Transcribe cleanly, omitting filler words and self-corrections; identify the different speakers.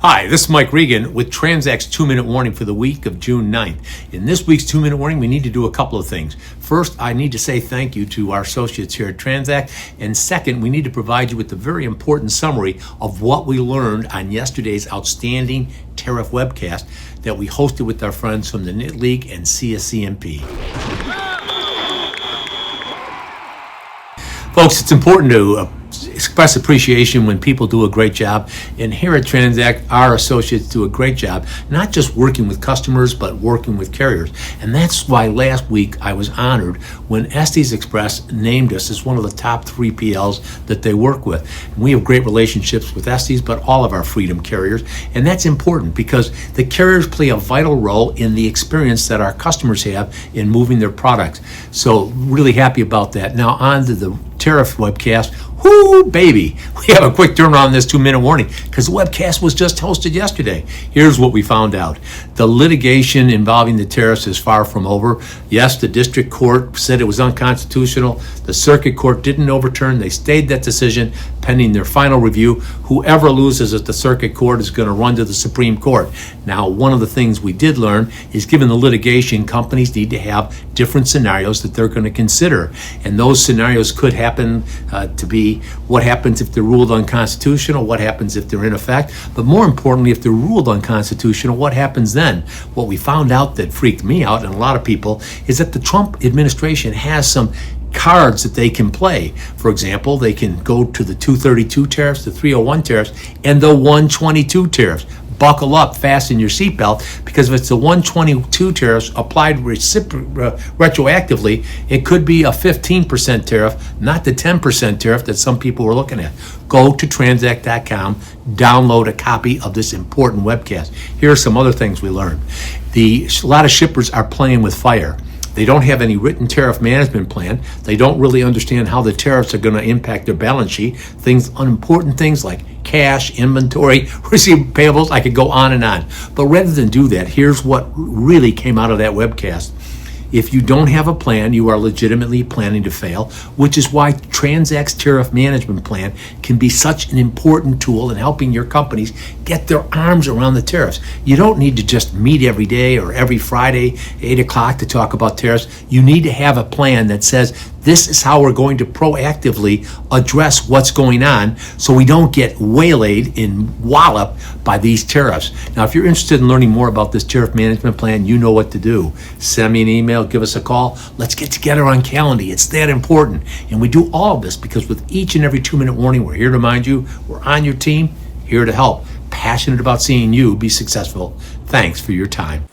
Speaker 1: Hi, this is Mike Regan with Transact's 2-minute warning for the week of June 9th. In this week's 2-minute warning, we need to do a couple of things. First, I need to say thank you to our associates here at Transact. And second, we need to provide you with the very important summary of what we learned on yesterday's outstanding Tariff webcast that we hosted with our friends from the Knit League and CSCMP. Folks, it's important to express appreciation when people do a great job, and here at Transact, our associates do a great job, not just working with customers, but working with carriers. And that's why last week I was honored when Estes Express named us as one of the top 3 PLs that they work with. And we have great relationships with Estes, but all of our Freedom carriers, and that's important because the carriers play a vital role in the experience that our customers have in moving their products. So really happy about that. Now on to the Tariff webcast. Whoo, baby. We have a quick turnaround on this 2-minute warning because the webcast was just hosted yesterday. Here's what we found out. The litigation involving the tariffs is far from over. Yes, the district court said it was unconstitutional. The circuit court didn't overturn. They stayed that decision pending their final review. Whoever loses at the circuit court is going to run to the Supreme Court. Now, one of the things we did learn is given the litigation, companies need to have different scenarios that they're going to consider. And those scenarios could happen to be what happens if they're ruled unconstitutional, what happens if they're in effect, but more importantly, if they're ruled unconstitutional, what happens then? What we found out that freaked me out and a lot of people is that the Trump administration has some cards that they can play. For example, they can go to the 232 tariffs, the 301 tariffs, and the 122 tariffs. Buckle up, fasten your seatbelt, because if it's the 122 tariffs applied retroactively, it could be a 15% tariff, not the 10% tariff that some people were looking at. Go to transact.com, download a copy of this important webcast. Here are some other things we learned. A lot of shippers are playing with fire. They don't have any written tariff management plan. They don't really understand how the tariffs are going to impact their balance sheet. Unimportant things like cash, inventory, receivable payables. I could go on and on. But rather than do that, here's what really came out of that webcast. If you don't have a plan, you are legitimately planning to fail, which is why Transact's tariff management plan can be such an important tool in helping your companies get their arms around the tariffs. You don't need to just meet every day or every Friday, 8 o'clock to talk about tariffs. You need to have a plan that says, this is how we're going to proactively address what's going on so we don't get waylaid and walloped by these tariffs. Now, if you're interested in learning more about this tariff management plan, you know what to do. Send me an email, give us a call. Let's get together on Calendly. It's that important. And we do all of this because with each and every 2-minute warning, we're here to remind you, we're on your team, here to help. Passionate about seeing you be successful. Thanks for your time.